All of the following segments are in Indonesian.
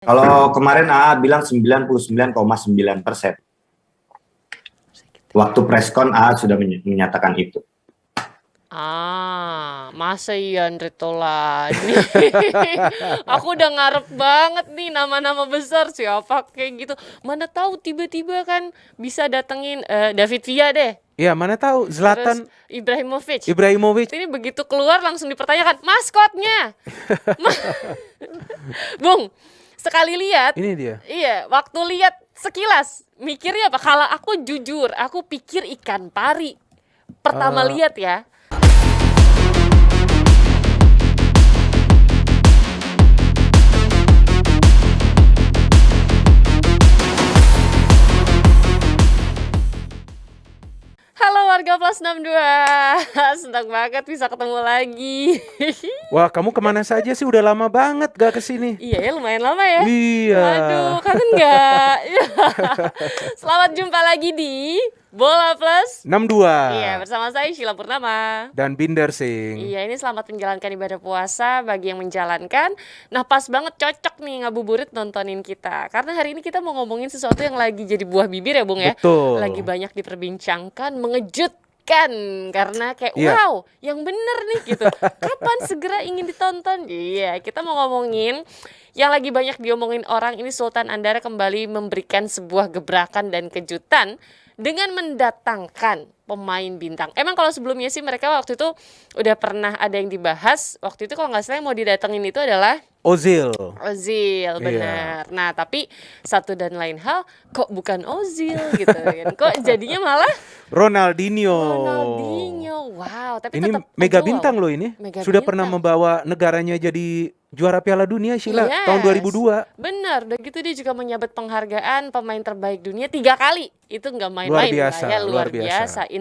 Kalau kemarin AA bilang 99,9%. Waktu preskon AA sudah menyatakan itu. Masa iya Andre Taulani? Aku udah ngarep banget nih nama-nama besar siapa kayak gitu. Mana tahu tiba-tiba kan bisa datengin David Villa deh. Ya, mana tahu Terus Zlatan Ibrahimovic. Ini begitu keluar langsung dipertanyakan maskotnya. Bung, sekali lihat. Ini dia. Iya, waktu lihat sekilas mikirnya apa? Kalau aku jujur, aku pikir ikan pari. Pertama lihat ya. Halo warga Plus 62, senang banget bisa ketemu lagi. Wah, kamu kemana saja sih? Udah lama banget gak kesini. Iya ya, lumayan lama ya. Iya. Waduh, kangen gak? Selamat jumpa lagi di Bola Plus 62. Iya, bersama saya Sheila Purnama dan Binder Singh. Iya, ini selamat menjalankan ibadah puasa bagi yang menjalankan. Nah, pas banget cocok nih ngabuburit nontonin kita. Karena hari ini kita mau ngomongin sesuatu yang lagi jadi buah bibir ya, Bung ya. Betul. Lagi banyak diperbincangkan, mengejutkan karena kayak wow, yang bener nih gitu. Kapan segera ingin ditonton? Iya, kita mau ngomongin yang lagi banyak diomongin orang ini. Sultan Andara kembali memberikan sebuah gebrakan dan kejutan dengan mendatangkan pemain bintang. Emang kalau sebelumnya sih mereka waktu itu udah pernah ada yang dibahas. Waktu itu kalau nggak salah yang mau didatengin itu adalah Ozil, benar. Nah, tapi satu dan lain hal, kok bukan Ozil gitu kan? Kok jadinya malah Ronaldinho. Wow, tapi ini tetap mega bintang loh ini. Mega Sudah bintang. Pernah membawa negaranya jadi juara Piala Dunia, Sheila, tahun 2002. Benar, udah gitu dia juga menyabet penghargaan pemain terbaik dunia 3 kali. Itu nggak main-main lah ya, luar biasa.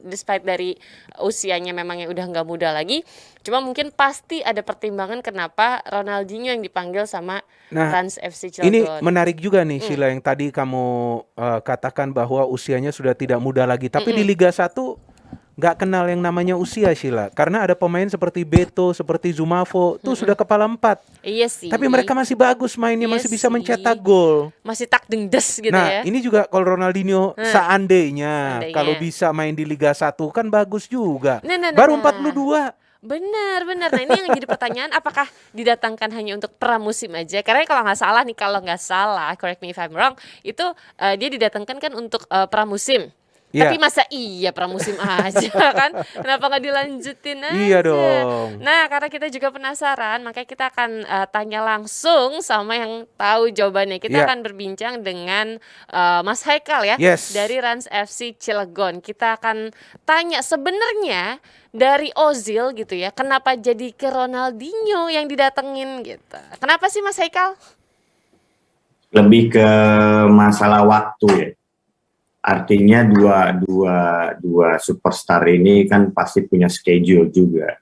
Despite dari usianya memang yang udah nggak muda lagi, cuma mungkin pasti ada pertimbangan kenapa Ronaldinho yang dipanggil sama Rans FC Cilegon. Ini menarik juga nih Sheila, yang tadi kamu katakan bahwa usianya sudah tidak muda lagi, tapi di Liga 1 nggak kenal yang namanya usia, Sheila, karena ada pemain seperti Beto, seperti Zumafo, tuh sudah kepala 4. Iya sih. Tapi mereka masih bagus mainnya, masih bisa mencetak gol. Masih tak dengdes gitu ya. Nah, ini juga kalau Ronaldinho seandainya kalau bisa main di Liga 1 kan bagus juga. Baru 42. Benar. Nah, ini yang jadi pertanyaan, apakah didatangkan hanya untuk pramusim aja? Karena kalau nggak salah, correct me if I'm wrong, itu dia didatangkan kan untuk pramusim. Tapi masa iya pramusim aja kan? Kenapa nggak dilanjutin aja? Iya dong. Nah, karena kita juga penasaran, makanya kita akan tanya langsung sama yang tahu jawabannya. Kita akan berbincang dengan Mas Haikal ya, dari Rans FC Cilegon. Kita akan tanya sebenarnya dari Ozil gitu ya, kenapa jadi ke Ronaldinho yang didatengin gitu? Kenapa sih Mas Haikal? Lebih ke masalah waktu ya. Artinya dua superstar ini kan pasti punya schedule juga.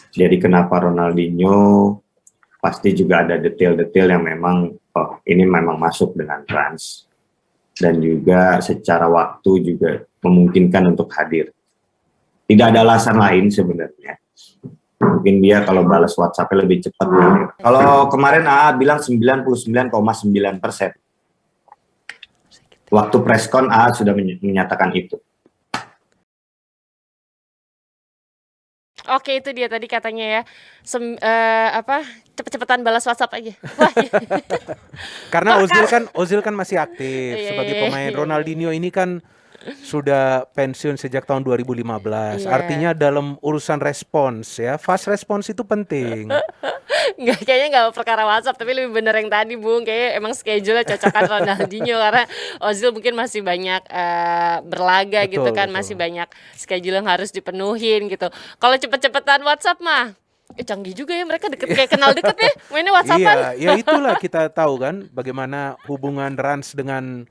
Jadi kenapa Ronaldinho, pasti juga ada detail-detail yang memang ini memang masuk dengan Rans, dan juga secara waktu juga memungkinkan untuk hadir. Tidak ada alasan lain sebenarnya. Mungkin dia kalau balas WhatsApp-nya lebih cepat. Kalau kemarin AA bilang 99,9%. Waktu preskon AA sudah menyatakan itu. Oke, itu dia tadi katanya ya. Cepet-cepetan balas WhatsApp aja. Karena Ozil kan masih aktif sebagai pemain. Ronaldinho ini kan sudah pensiun sejak tahun 2015. Artinya dalam urusan respons ya, fast respons itu penting. Kayaknya nggak perkara WhatsApp, tapi lebih bener yang tadi Bung. Kayaknya emang schedule-nya cocokan Ronaldinho karena Ozil mungkin masih banyak berlaga gitu kan, masih banyak schedule yang harus dipenuhin gitu. Kalau cepet-cepetan WhatsApp mah canggih juga ya, mereka deket kayak kenal deket ya, mainnya WhatsAppan. Iya, ya itulah kita tahu kan bagaimana hubungan Rans dengan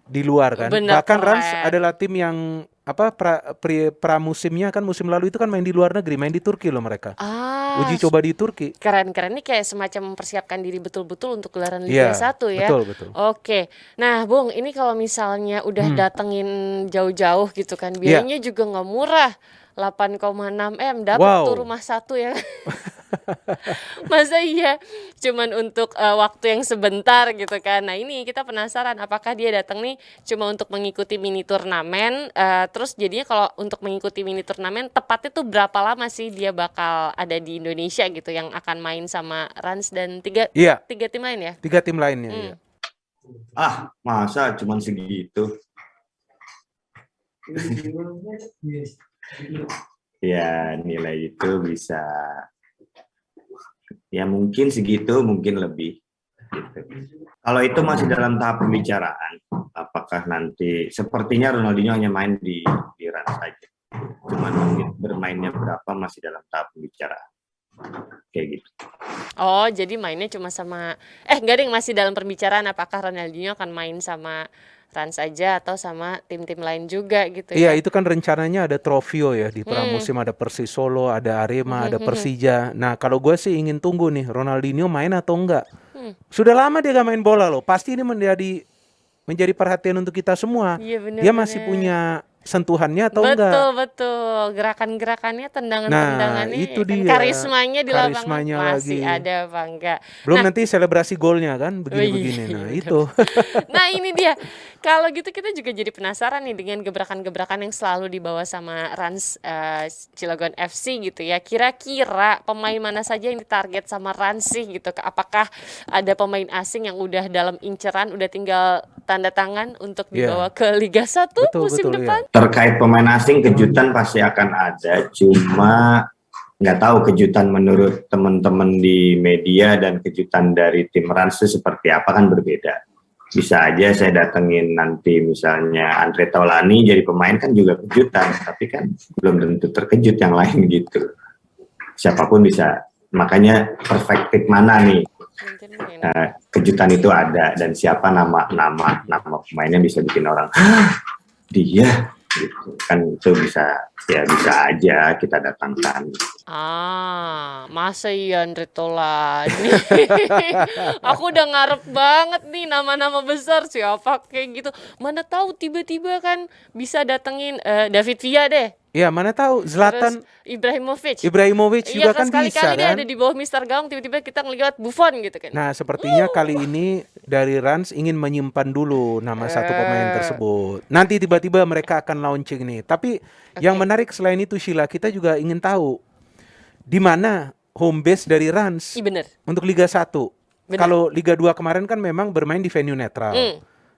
di luar kan. Bahkan Rans adalah tim yang pramusimnya kan musim lalu itu kan main di luar negeri, main di Turki loh mereka. Uji coba di Turki. Keren nih, kayak semacam mempersiapkan diri betul-betul untuk gelaran Liga 1 ya. Betul. Oke. Nah, Bung, ini kalau misalnya udah datengin jauh-jauh gitu kan, biayanya juga nggak murah. 8,6 M dapat tuh rumah satu ya. Masa iya cuman untuk, waktu yang sebentar gitu kan. Nah ini kita penasaran apakah dia datang nih cuma untuk mengikuti mini turnamen, terus jadinya kalau untuk mengikuti mini turnamen tepatnya tuh berapa lama sih dia bakal ada di Indonesia gitu yang akan main sama Rans dan tiga Iya, tiga tim lain ya? 3 tim lainnya Hmm. ya. Masa cuman segitu? Ya nilai itu bisa, ya mungkin segitu, mungkin lebih. Gitu. Kalau itu masih dalam tahap pembicaraan, apakah nanti sepertinya Ronaldinho hanya main di Rans saja. Cuman mungkin bermainnya berapa masih dalam tahap pembicaraan. Kayak gitu. Oh, jadi mainnya cuma sama enggak deh, masih dalam pembicaraan apakah Ronaldinho akan main sama Rans aja atau sama tim-tim lain juga gitu Iya, ya? itu kan rencananya ada Trofio ya di Hmm. pramusim, ada Persis Solo, ada Arema, ada Persija. Nah, kalau gue sih ingin tunggu nih Ronaldinho main atau enggak. Sudah lama dia gak main bola loh. Pasti ini menjadi perhatian untuk kita semua. Iya Dia masih bener-bener. punya sentuhannya atau enggak. Betul, gerakan-gerakannya, Nah, tendangan-tendangannya itu ya kan, dia. karismanya di lapangan Karismanya masih lagi. ada apa enggak. Belum Nah, nanti selebrasi golnya kan, oh iya, begini-begini. Nah, bener. itu. Nah ini dia, kalau gitu kita juga jadi penasaran nih dengan gebrakan-gebrakan yang selalu dibawa sama Rans Cilegon FC gitu ya. Kira-kira pemain mana saja yang ditarget sama Rans sih gitu? Apakah ada pemain asing yang udah dalam inceran, udah tinggal tanda tangan untuk dibawa Iya. ke Liga 1 Betul, musim betul, depan? iya. Terkait pemain asing, kejutan pasti akan ada, cuma nggak tahu kejutan menurut teman-teman di media dan kejutan dari tim Rans itu seperti apa, kan berbeda. Bisa aja saya datengin nanti misalnya Andre Taulani jadi pemain, kan juga kejutan, tapi kan belum tentu terkejut yang lain gitu. Siapapun bisa. Makanya perspektif mana nih kejutan itu ada, dan siapa nama pemainnya bisa bikin orang dia gitu kan, itu bisa aja kita datangkan. Masa iya Andre Taulani? Aku udah ngarep banget nih nama-nama besar siapa kayak gitu. Mana tahu tiba-tiba kan bisa datengin David Villa deh. Iya, mana tahu Zlatan Ibrahimovic. Ibrahimovic Iya juga kan bisa sekali-kali dia kan. ada di bawah Mister Gawang, tiba-tiba kita ngelihat Buffon gitu kan. Nah, sepertinya kali ini dari Rans ingin menyimpan dulu nama satu pemain tersebut. Nanti tiba-tiba mereka akan launching nih. Tapi yang menarik selain itu, Sheila, kita juga ingin tahu di mana home base dari Rans Bener. untuk Liga 1. Bener. Kalau Liga 2 kemarin kan memang bermain di venue netral.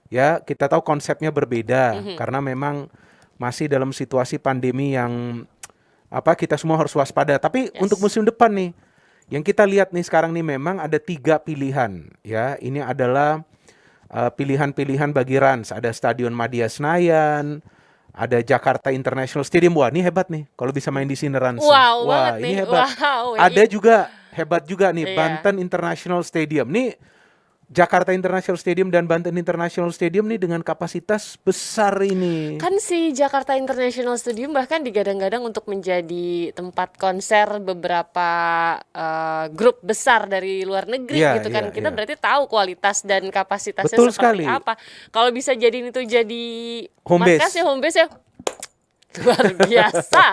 Ya, kita tahu konsepnya berbeda karena memang masih dalam situasi pandemi yang kita semua harus waspada. Tapi untuk musim depan nih, yang kita lihat nih sekarang nih memang ada 3 pilihan ya. Ini adalah pilihan-pilihan bagi Rans. Ada Stadion Madia Senayan, ada Jakarta International Stadium. Wah, ini hebat nih kalau bisa main di sini Rans. Wow, wah, banget ini nih. hebat. Wow, Ada juga hebat juga nih Iya. Banten International Stadium. Nih Jakarta International Stadium dan Banten International Stadium nih dengan kapasitas besar ini. Kan si Jakarta International Stadium bahkan digadang-gadang untuk menjadi tempat konser beberapa grup besar dari luar negeri gitu kan. Kita berarti tahu kualitas dan kapasitasnya Betul seperti sekali. apa. Kalau bisa jadiin itu jadi Home base. home base ya luar biasa.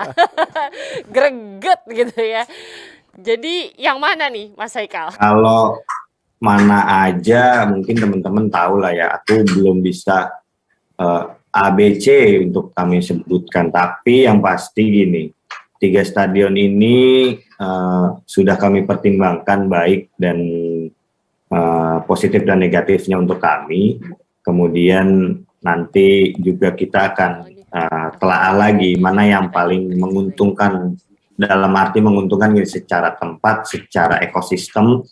Greget gitu ya. Jadi yang mana nih Mas Haikal? Kalau mana aja mungkin teman-teman tahu lah ya, aku belum bisa ABC untuk kami sebutkan, tapi yang pasti gini, 3 stadion ini sudah kami pertimbangkan baik dan positif dan negatifnya untuk kami. Kemudian nanti juga kita akan telaah lagi mana yang paling menguntungkan, dalam arti menguntungkan secara tempat, secara ekosistem,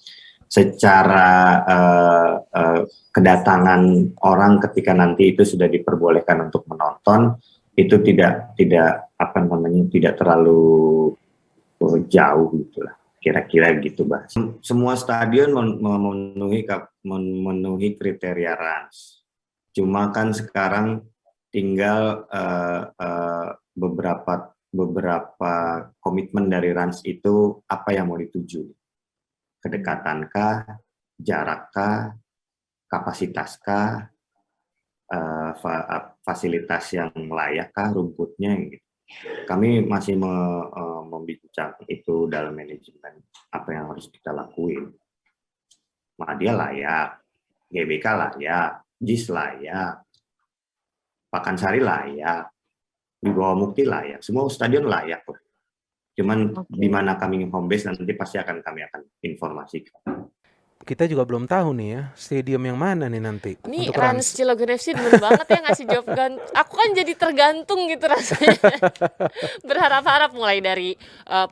secara kedatangan orang ketika nanti itu sudah diperbolehkan untuk menonton, itu tidak terlalu jauh gitulah, kira-kira gitu, Bang. Semua stadion memenuhi kriteria Rans. Cuma kan sekarang tinggal beberapa komitmen dari Rans itu apa yang mau dituju. Kedekatankah, jarakkah, kapasitaskah, fasilitas yang layakkah, rumputnya gitu. Kami masih membincang itu dalam manajemen apa yang harus kita lakuin. Mahadia layak, GBK layak, JIS layak, Pakansari layak, Wibawa Mukti layak, semua stadion layak kok. Cuman di mana kami home base nanti pasti kami akan informasikan. Kita juga belum tahu nih ya, stadium yang mana nih nanti Ini untuk Rans Cilegon FC demen banget ya ngasih jawab aku kan jadi tergantung gitu rasanya. Berharap-harap mulai dari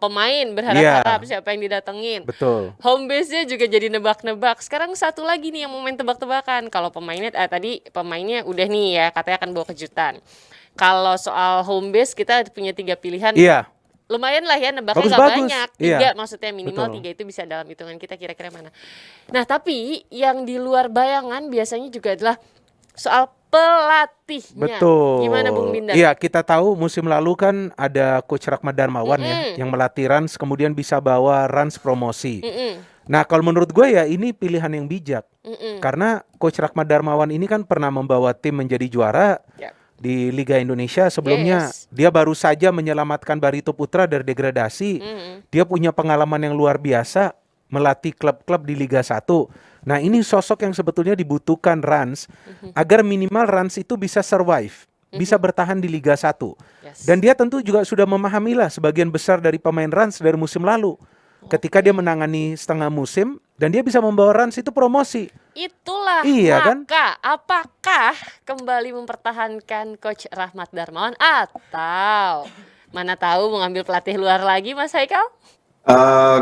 pemain, berharap-harap siapa yang didatengin. Betul. Home base-nya juga jadi nebak-nebak. Sekarang satu lagi nih yang mau main tebak-tebakan. Kalau pemainnya tadi pemainnya udah nih ya, katanya akan bawa kejutan. Kalau soal home base kita punya 3 pilihan. Iya. Lumayan lah ya, nebaknya nggak banyak. 3 maksudnya minimal 3 itu bisa dalam hitungan kita kira-kira mana. Nah tapi yang di luar bayangan biasanya juga adalah soal pelatihnya. Betul. Gimana Bung Bindar? Iya, kita tahu musim lalu kan ada Coach Rahmat Darmawan ya yang melatih Rans kemudian bisa bawa Rans promosi. Nah kalau menurut gue ya ini pilihan yang bijak. Karena Coach Rahmat Darmawan ini kan pernah membawa tim menjadi juara di Liga Indonesia sebelumnya. Dia baru saja menyelamatkan Barito Putra dari degradasi. Dia punya pengalaman yang luar biasa melatih klub-klub di Liga 1. Nah ini sosok yang sebetulnya dibutuhkan Rans agar minimal Rans itu bisa survive, bisa bertahan di Liga 1. Dan dia tentu juga sudah memahami lah sebagian besar dari pemain Rans dari musim lalu. Ketika dia menangani setengah musim dan dia bisa membawa Rans itu promosi. Itulah maka apakah kembali mempertahankan Coach Rahmat Darmawan atau mana tahu mengambil pelatih luar lagi Mas Haikal?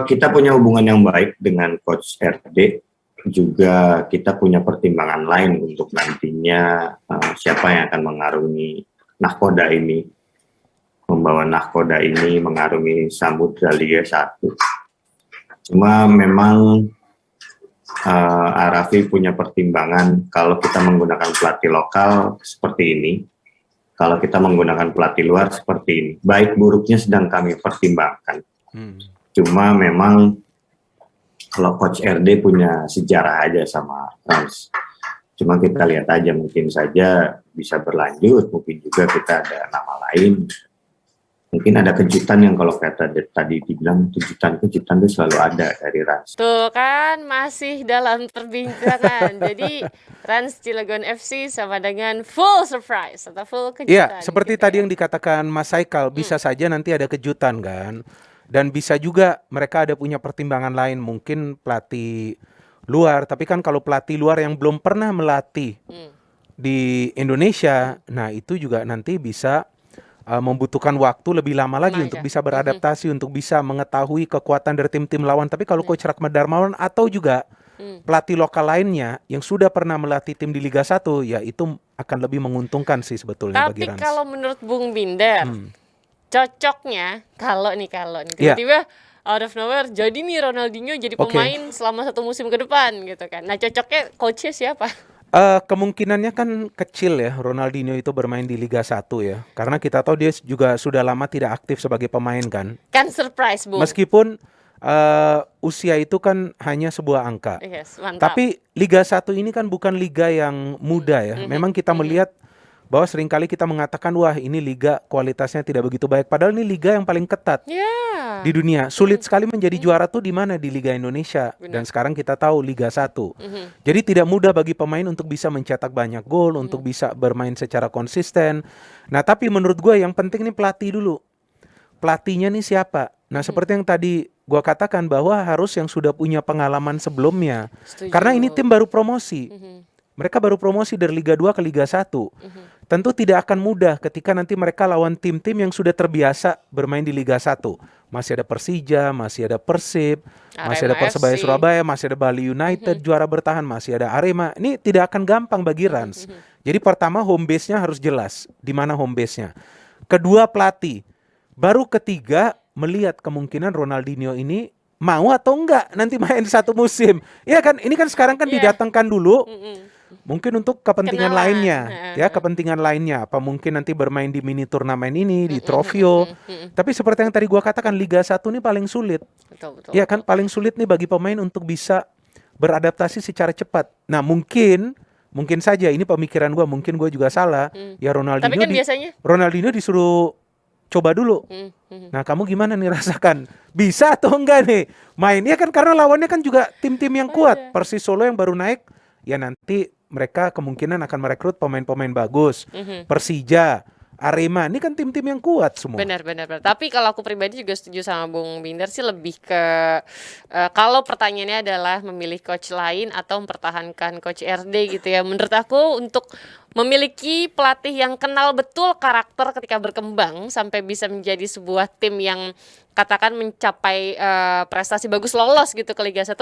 Kita punya hubungan yang baik dengan Coach RD. Juga kita punya pertimbangan lain untuk nantinya siapa yang akan mengarungi nahkoda ini, membawa nahkoda ini mengarungi Samudra Liga 1. Cuma memang Arafi punya pertimbangan kalau kita menggunakan pelatih lokal seperti ini, kalau kita menggunakan pelatih luar seperti ini. Baik buruknya sedang kami pertimbangkan. Cuma memang kalau Coach RD punya sejarah aja sama Rans. Cuma kita lihat aja, mungkin saja bisa berlanjut, mungkin juga kita ada nama lain. Mungkin ada kejutan yang kalau kata tadi dibilang kejutan itu selalu ada dari Rans. Tuh kan masih dalam perbincangan. Jadi Rans Cilegon FC sama dengan full surprise atau full kejutan. Iya, seperti tadi yang dikatakan Mas Haikal, bisa saja nanti ada kejutan kan. Dan bisa juga mereka ada punya pertimbangan lain, mungkin pelatih luar. Tapi kan kalau pelatih luar yang belum pernah melatih di Indonesia, nah itu juga nanti bisa membutuhkan waktu lebih lama lagi untuk bisa beradaptasi, untuk bisa mengetahui kekuatan dari tim-tim lawan. Tapi kalau Coach Rahmat Darmawan atau juga pelatih lokal lainnya yang sudah pernah melatih tim di Liga 1, ya itu akan lebih menguntungkan sih sebetulnya bagi Rans. Tapi kalau menurut Bung Binder, cocoknya kalau nih tiba-tiba out of nowhere jadi nih Ronaldinho jadi pemain selama 1 musim ke depan gitu kan. Nah cocoknya coachnya siapa? Kemungkinannya kan kecil ya Ronaldinho itu bermain di Liga 1 ya. Karena kita tahu dia juga sudah lama tidak aktif sebagai pemain kan. Kan surprise Bung. Meskipun usia itu kan hanya sebuah angka. Mantap. Tapi Liga 1 ini kan bukan liga yang mudah ya. Memang kita melihat bahwa seringkali kita mengatakan wah ini liga kualitasnya tidak begitu baik, padahal ini liga yang paling ketat di dunia. Sulit sekali menjadi juara tuh di mana? Di Liga Indonesia. Dan sekarang kita tahu Liga 1. Jadi tidak mudah bagi pemain untuk bisa mencetak banyak gol, untuk bisa bermain secara konsisten. Nah tapi menurut gue yang penting nih pelatih dulu. Pelatihnya nih siapa? Nah seperti yang tadi gue katakan bahwa harus yang sudah punya pengalaman sebelumnya. Karena ini tim baru promosi. Mereka baru promosi dari Liga 2 ke Liga 1. Tentu tidak akan mudah ketika nanti mereka lawan tim-tim yang sudah terbiasa bermain di Liga 1. Masih ada Persija, masih ada Persib, masih ada Persebaya Surabaya, masih ada Bali United juara bertahan, masih ada Arema. Ini tidak akan gampang bagi Rans. Jadi pertama home base-nya harus jelas. Di mana home base-nya. Kedua pelatih. Baru ketiga melihat kemungkinan Ronaldinho ini mau atau enggak nanti main 1 musim. Iya kan, ini kan sekarang kan didatangkan dulu. Mungkin untuk kepentingan lainnya, ya kepentingan lainnya. Apa mungkin nanti bermain di mini turnamen ini, di Trofio. Tapi seperti yang tadi gua katakan, Liga 1 ini paling sulit. Ya kan, paling sulit nih bagi pemain untuk bisa beradaptasi secara cepat. Nah mungkin saja ini pemikiran gua, mungkin gua juga salah. Ya Ronaldinho, tapi kan biasanya Ronaldinho disuruh coba dulu. Nah, kamu gimana nih rasakan? Bisa atau enggak nih? Mainnya kan karena lawannya kan juga tim-tim yang kuat. Persis Solo yang baru naik, ya nanti mereka kemungkinan akan merekrut pemain-pemain bagus. Persija, Arema, ini kan tim-tim yang kuat semua. Benar. Tapi kalau aku pribadi juga setuju sama Bung Binder sih, lebih ke kalau pertanyaannya adalah memilih coach lain atau mempertahankan coach RD gitu ya. Menurut aku untuk memiliki pelatih yang kenal betul karakter ketika berkembang sampai bisa menjadi sebuah tim yang katakan mencapai prestasi bagus, lolos gitu ke Liga 1,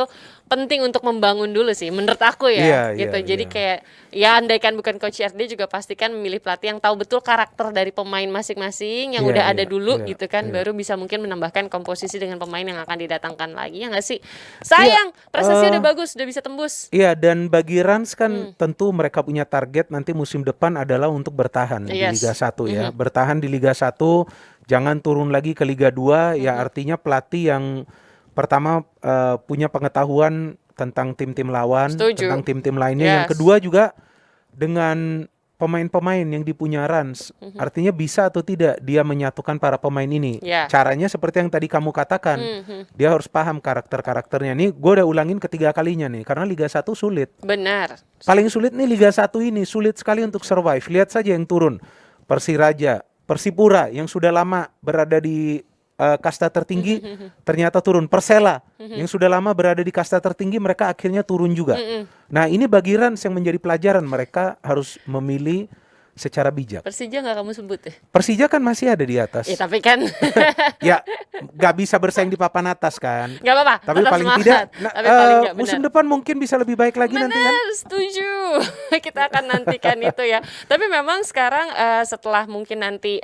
penting untuk membangun dulu sih menurut aku ya. Iya, gitu. Jadi iya. kayak ya andaikan bukan coach RD juga pastikan memilih pelatih yang tahu betul karakter dari pemain masing-masing yang Iya, udah ada iya, dulu iya, gitu kan, iya. baru bisa mungkin menambahkan komposisi dengan pemain yang akan didatangkan lagi, ya nggak sih? Sayang, prestasi udah bagus, udah bisa tembus. Iya, dan bagi Rans kan tentu mereka punya target nanti musim depan adalah untuk bertahan di Yes. Liga 1 ya. Bertahan di Liga 1, jangan turun lagi ke Liga 2, ya artinya pelatih yang pertama punya pengetahuan tentang tim-tim lawan, Setuju. tentang tim-tim lainnya. Yang Yes. kedua juga dengan pemain-pemain yang dipunya Rans, artinya bisa atau tidak dia menyatukan para pemain ini. Ya. Caranya seperti yang tadi kamu katakan, dia harus paham karakter-karakternya. Nih gue udah ulangin ketiga kalinya nih, karena Liga 1 sulit. Benar. Paling sulit nih Liga 1 ini, sulit sekali untuk survive. Lihat saja yang turun, Persiraja, Persipura yang sudah lama berada di kasta tertinggi ternyata turun. Persela yang sudah lama berada di kasta tertinggi, mereka akhirnya turun juga. Nah, ini bagi Rans yang menjadi pelajaran, mereka harus memilih secara bijak. Persija nggak kamu sebut ya? Persija kan masih ada di atas. Ya tapi kan Ya, nggak bisa bersaing di papan atas kan. nggak apa-apa. Tapi tetap paling semangat. tidak, Tapi paling nggak, musim benar. depan mungkin bisa lebih baik lagi nanti kan. Benar, setuju. Kita akan nantikan itu ya. Tapi memang sekarang setelah mungkin nanti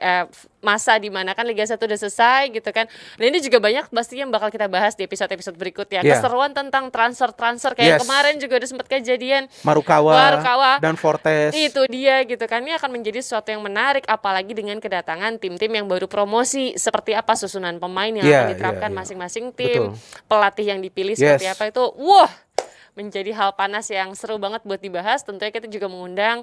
masa di mana kan Liga 1 udah selesai gitu kan. Dan ini juga banyak pastinya yang bakal kita bahas di episode-episode berikutnya. Yeah. Keseruan tentang transfer kayak Yes. kemarin juga udah sempat kejadian Marukawa dan Fortes. itu dia gitu kan. Ini akan menjadi sesuatu yang menarik, apalagi dengan kedatangan tim-tim yang baru promosi. Seperti apa susunan pemain yang Iya, akan diterapkan iya, iya. masing-masing tim, Betul. pelatih yang dipilih seperti Yes. apa itu. Wah, menjadi hal panas yang seru banget buat dibahas. Tentunya kita juga mengundang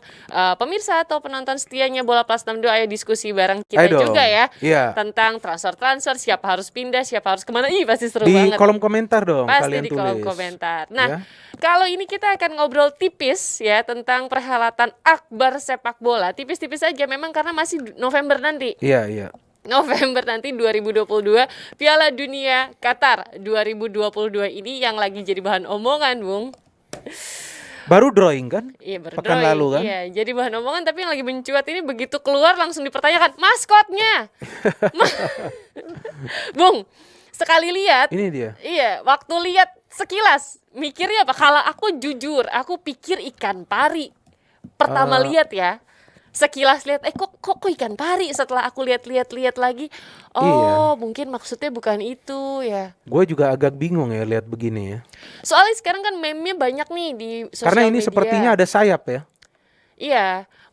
pemirsa atau penonton setianya Bola Plus 62, ayo diskusi bareng kita Ayo dong. juga ya. Iya. Tentang transfer, siapa harus pindah, siapa harus kemana. Ih, pasti seru Di banget. kolom komentar dong Pasti kalian di tulis. kolom komentar. Nah, Ya. kalau ini kita akan ngobrol tipis ya tentang perhelatan akbar sepak bola. Tipis-tipis aja memang karena masih November nanti. Iya. November nanti 2022 Piala Dunia Qatar 2022 ini yang lagi jadi bahan omongan, Bung. Baru drawing kan? Iya, Pekan berdroing. lalu kan? Iya, jadi bahan omongan, tapi yang lagi mencuat ini begitu keluar langsung dipertanyakan maskotnya. Bung, sekali lihat, Ini dia. iya, waktu lihat sekilas mikirnya apa? Kalau aku jujur, aku pikir ikan pari. Pertama lihat ya. Sekilas lihat, kok ikan pari. Setelah aku lihat lagi, oh mungkin maksudnya bukan itu ya. Gue juga agak bingung ya lihat begini ya. Soalnya sekarang kan meme-nya banyak nih di sosial Karena ini media. sepertinya ada sayap ya. Iya,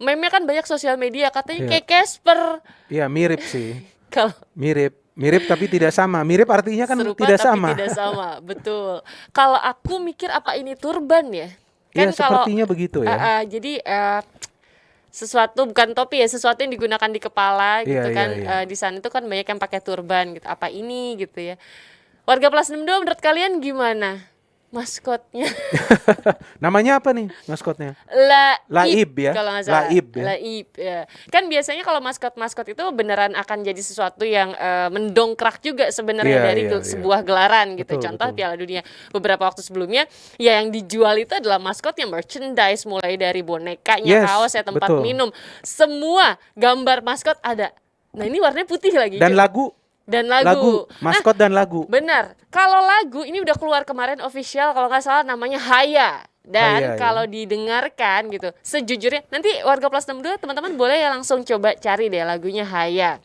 meme-nya kan banyak sosial media, katanya Iya. kayak Casper. Iya, mirip sih. Kalau Mirip tapi tidak sama. Mirip artinya kan serupa tidak tapi sama. tidak sama, betul. Kalau aku mikir apa ini turban ya? Iya, kalau sepertinya begitu ya. jadi sesuatu bukan topi ya, sesuatu yang digunakan di kepala gitu Iya, kan. iya. Di sana itu kan banyak yang pakai turban gitu. Apa ini gitu ya? Warga Plus 62 menurut kalian gimana maskotnya? Namanya apa nih maskotnya? Laib ya? kalau nggak salah. Laib ya? Laib ya. Kan biasanya kalau maskot itu beneran akan jadi sesuatu yang mendongkrak juga sebenarnya Iya, dari iya, sebuah gelaran gitu. Betul, Contoh betul. Piala Dunia beberapa waktu sebelumnya, ya yang dijual itu adalah maskotnya, merchandise, mulai dari bonekanya, Yes, kaosnya, tempat betul. minum, semua gambar maskot ada. Nah, ini warnanya putih lagi. Dan Jo. lagu, maskot dan lagu. Benar. Kalau lagu ini udah keluar kemarin official, kalau nggak salah namanya Haya. Dan Haya, ya. kalau didengarkan gitu, sejujurnya nanti warga Plus 62 teman-teman boleh ya langsung coba cari deh lagunya Haya.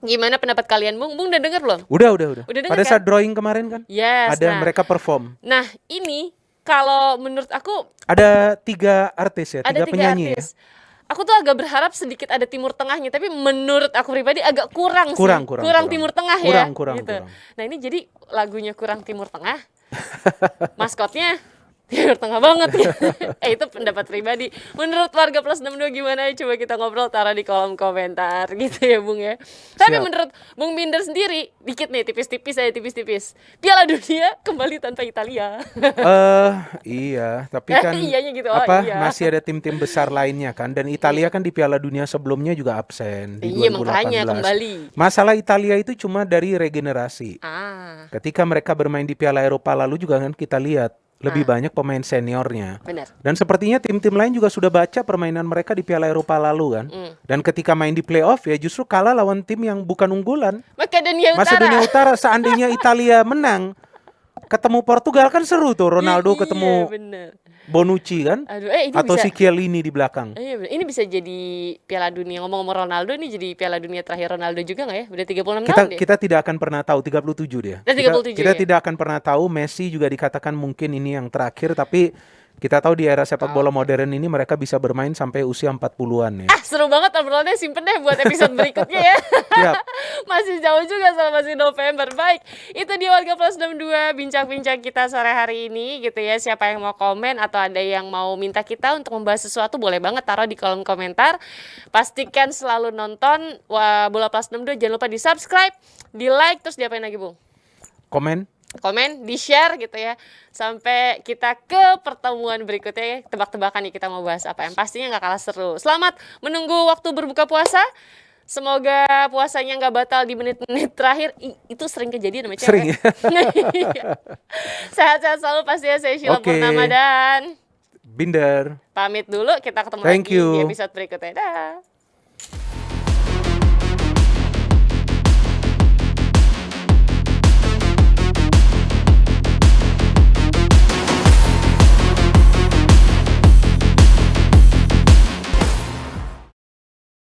Gimana pendapat kalian, Bung? Bung udah denger belum? Udah. Udah denger Pada kan? saat drawing kemarin kan? Yes. Ada mereka perform. Nah, ini kalau menurut aku Ada 3 artis ya, ada 3 3 penyanyi artis. Aku tuh agak berharap sedikit ada Timur Tengahnya, tapi menurut aku pribadi agak kurang sih. Kurang. Timur Tengah ya. Kurang. Gitu. Nah, ini jadi lagunya kurang Timur Tengah. Maskotnya Timur Tengah banget ya. Itu pendapat pribadi. Menurut warga plus 62 gimana? Coba kita ngobrol, taruh di kolom komentar gitu ya Bung ya. Tapi Siap. menurut Bung Binder sendiri, dikit nih, tipis-tipis. Piala Dunia kembali tanpa Italia. Iya, tapi kan Iyanya gitu. Iya. masih ada tim-tim besar lainnya kan, dan Italia kan di Piala Dunia sebelumnya juga absen di Iya, makanya 2018. kembali. Masalah Italia itu cuma dari regenerasi. Ah, Ketika mereka bermain di Piala Eropa lalu juga kan kita lihat lebih banyak pemain seniornya. benar. Dan sepertinya tim-tim lain juga sudah baca permainan mereka di Piala Eropa lalu kan. Dan ketika main di playoff ya justru kalah lawan tim yang bukan unggulan. Makedonia Utara. Macedonia Utara. Seandainya Italia menang, ketemu Portugal kan seru tuh, Ronaldo Iya, ketemu bener. Bonucci kan, Aduh, ini atau bisa. si Chiellini di belakang. Iya, bener. Ini bisa jadi Piala Dunia. Ngomong-ngomong Ronaldo, ini jadi Piala Dunia terakhir Ronaldo juga nggak ya? Udah 36 tahun deh. Kita tidak akan pernah tahu, 37 dia. Dan 37 Kita ya? tidak akan pernah tahu. Messi juga dikatakan mungkin ini yang terakhir, tapi kita tahu di era sepak bola modern ini mereka bisa bermain sampai usia 40-an ya. Seru banget obrolannya, simpen deh buat episode berikutnya ya. Siap. Masih jauh juga soal masih November. Baik, itu dia warga plus 62 bincang-bincang kita sore hari ini gitu ya. Siapa yang mau komen atau ada yang mau minta kita untuk membahas sesuatu, boleh banget taruh di kolom komentar. Pastikan selalu nonton Bola Plus 62, jangan lupa di subscribe, di like, terus diapain lagi Bung? Komen, di share gitu ya. Sampai kita ke pertemuan berikutnya ya. Tebak-tebakan nih kita mau bahas apa. Yang pastinya nggak kalah seru. Selamat menunggu waktu berbuka puasa. Semoga puasanya nggak batal di menit-menit terakhir. Itu sering kejadian sama cewek. Sering ya. Sehat-sehat selalu pastinya. Saya Sheila Oke. Purnama dan Binder. pamit dulu. Kita ketemu Thank lagi you. di episode berikutnya. Dah.